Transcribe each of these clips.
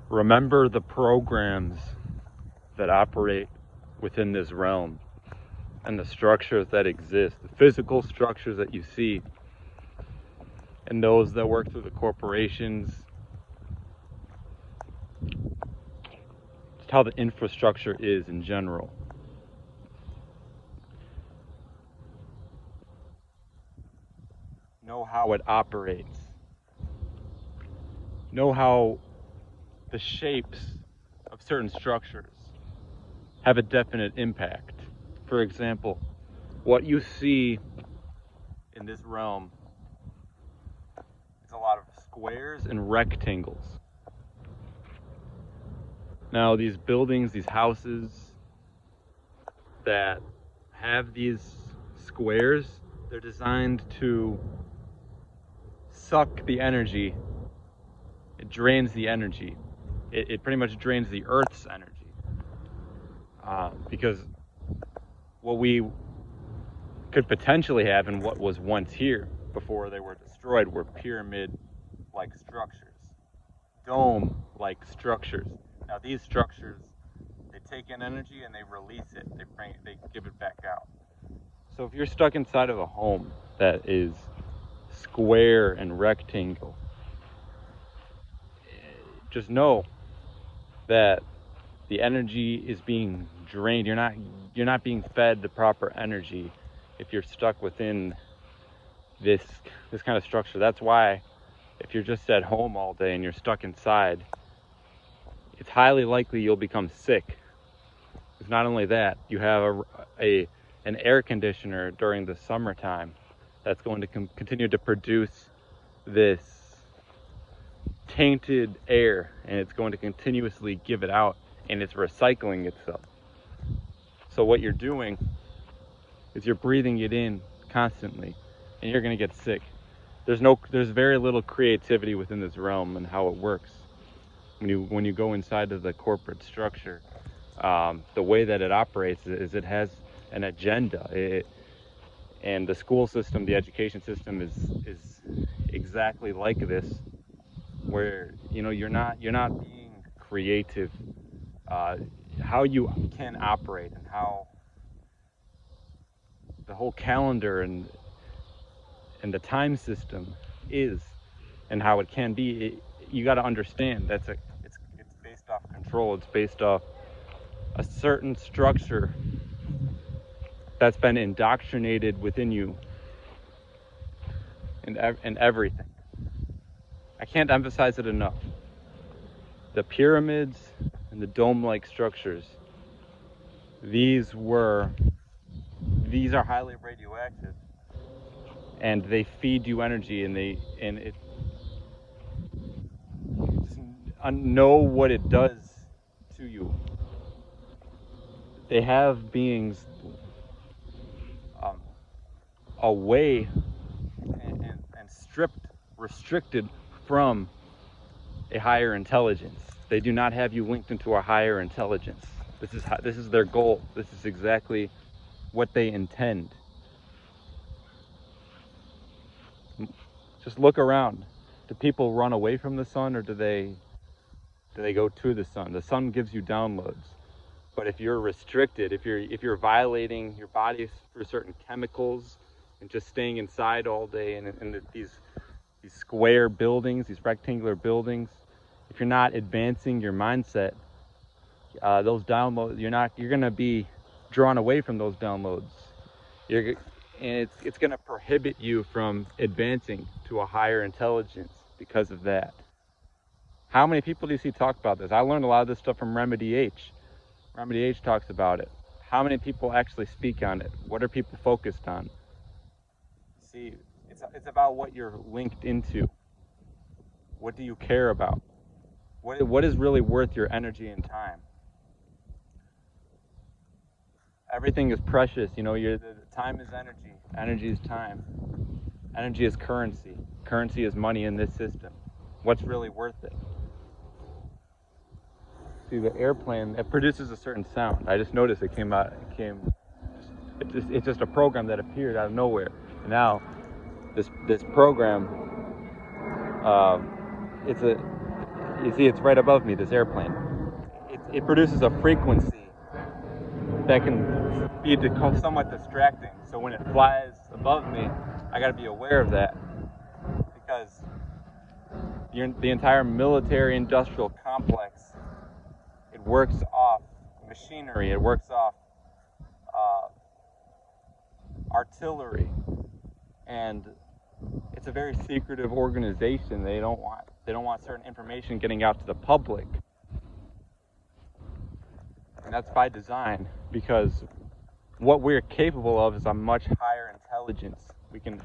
Remember the programs that operate within this realm and the structures that exist, the physical structures that you see, and those that work through the corporations. Just how the infrastructure is in general. Know how it operates. Know how the shapes of certain structures have a definite impact. For example, what you see in this realm is a lot of squares and rectangles. Now, these buildings, these houses that have these squares, they're designed to suck the energy. It drains the energy. It pretty much drains the Earth's energy. Because what we could potentially have and what was once here before they were destroyed were pyramid-like structures, dome-like structures. Now these structures, they take in energy and they release it. They give it back out. So if you're stuck inside of a home that is square and rectangle, just know that the energy is being drained. You're not being fed the proper energy if you're stuck within this kind of structure. That's why if you're just at home all day and you're stuck inside, it's highly likely you'll become sick. It's not only that, you have an air conditioner during the summertime that's going to continue to produce this tainted air, and it's going to continuously give it out, and it's recycling itself. So what you're doing is you're breathing it in constantly, and you're going to get sick. There's very little creativity within this realm and how it works. When you go inside of the corporate structure, the way that it operates is it has an agenda. And the school system, the education system is exactly like this, where you're not being creative. How you can operate and how the whole calendar and the time system is and how it can be, you got to understand it's based off control. It's based off a certain structure that's been indoctrinated within you and everything. I can't emphasize it enough. The pyramids and the dome-like structures, these are highly radioactive, and they feed you energy, and it know what it does to you. They have beings away and restricted from a higher intelligence. They do not have you linked into a higher intelligence. This is their goal. This is exactly what they intend. Just look around. Do people run away from the sun, or do they go to the sun? The sun gives you downloads. But if you're restricted, if you're violating your body through certain chemicals and just staying inside all day in these square buildings, these rectangular buildings, if you're not advancing your mindset, those downloads, you're gonna be drawn away from those downloads. And it's gonna prohibit you from advancing to a higher intelligence because of that. How many people do you see talk about this? I learned a lot of this stuff from Remedy H. Remedy H talks about it. How many people actually speak on it? What are people focused on? See, it's about what you're linked into. What do you care about? What is really worth your energy and time? Everything is precious. The time is energy. Energy is time. Energy is currency. Currency is money in this system. What's really worth it? See, the airplane, it produces a certain sound. I just noticed it's just a program that appeared out of nowhere. And now, this program, You see, it's right above me, this airplane. It produces a frequency that can be somewhat distracting. So when it flies above me, I got to be aware of that, because the entire military-industrial complex, it works off machinery, it works off artillery, and it's a very secretive organization. They don't want certain information getting out to the public, and that's by design, because what we're capable of is a much higher intelligence. We can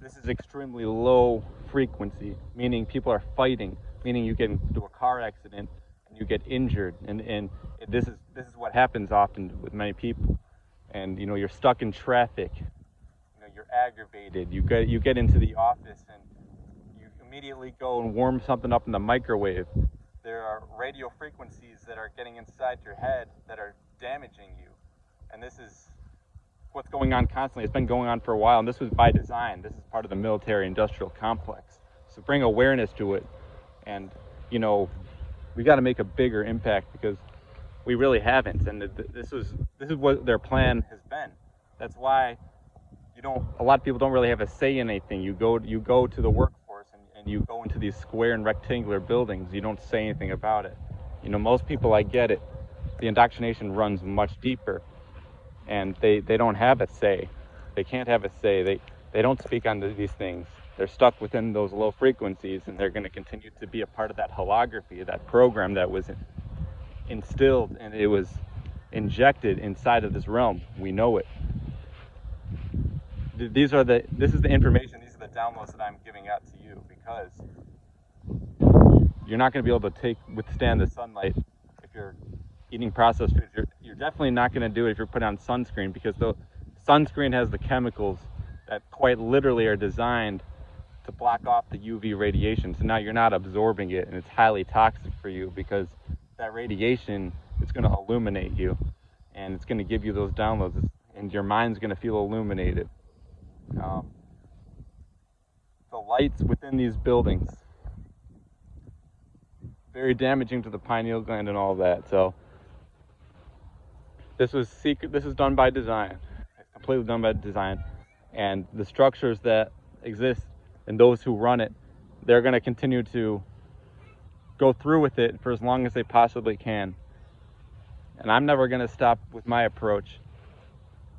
this is extremely low frequency, meaning people are fighting, meaning you get into a car accident and you get injured, and this is what happens often with many people. And you're stuck in traffic, you're aggravated, you get into the office and you immediately go and warm something up in the microwave. There are radio frequencies that are getting inside your head that are damaging you, and this is what's going on constantly. It's been going on for a while, and this was by design. This is part of the military-industrial complex. So bring awareness to it, and we got to make a bigger impact, because we really haven't. And this is what their plan has been. That's why a lot of people don't really have a say in anything. You go to the workforce and you go into these square and rectangular buildings. You don't say anything about it. Most people, I get it. The indoctrination runs much deeper, and they don't have a say. They can't have a say. They don't speak on these things. They're stuck within those low frequencies, and they're going to continue to be a part of that holography, that program that was instilled, and it was injected inside of this realm. We know it. This is the information, these are the downloads that I'm giving out to you, because you're not going to be able to withstand the sunlight if you're eating processed foods. You're definitely not going to do it if you're putting on sunscreen, because the sunscreen has the chemicals that quite literally are designed to block off the UV radiation. So now you're not absorbing it, and it's highly toxic for you, because that radiation is going to illuminate you, and it's going to give you those downloads, and your mind's going to feel illuminated. The lights within these buildings, very damaging to the pineal gland and all that. So this was secret. This is done by design. It's completely done by design, and the structures that exist and those who run it, they're going to continue to go through with it for as long as they possibly can. And I'm never going to stop with my approach.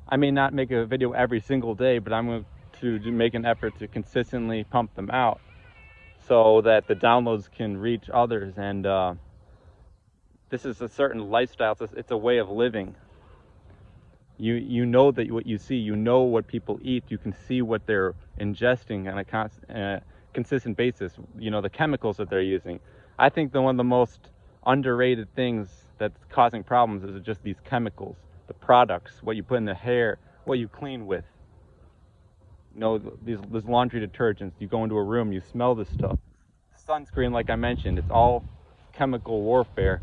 I may not make a video every single day, but I'm going to make an effort to consistently pump them out so that the downloads can reach others. And this is a certain lifestyle. It's a way of living. You know that what you see, you know what people eat, you can see what they're ingesting on a consistent basis, the chemicals that they're using. I think one of the most underrated things that's causing problems is just these chemicals, the products, what you put in the hair, what you clean with. These laundry detergents, you go into a room, you smell this stuff. Sunscreen, like I mentioned, it's all chemical warfare,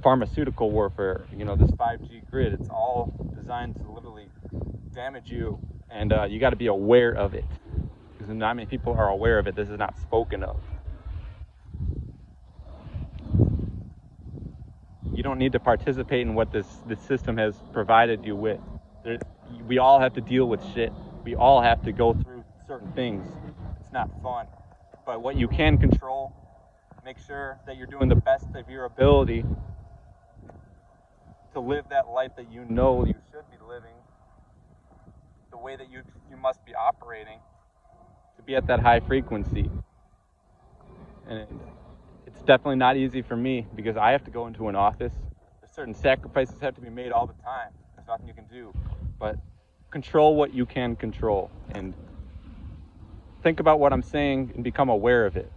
pharmaceutical warfare. This 5G grid, it's all designed to literally damage you, and you got to be aware of it, because not many people are aware of it. This is not spoken of. You don't need to participate in what this system has provided you with. We all have to deal with shit. We all have to go through certain things. It's not fun. But what you can control, make sure that you're doing the best of your ability to live that life that you know you should be living, the way that you must be operating, to be at that high frequency. And it's definitely not easy for me, because I have to go into an office. There's certain sacrifices have to be made all the time. There's nothing you can do. But control what you can control, and think about what I'm saying and become aware of it.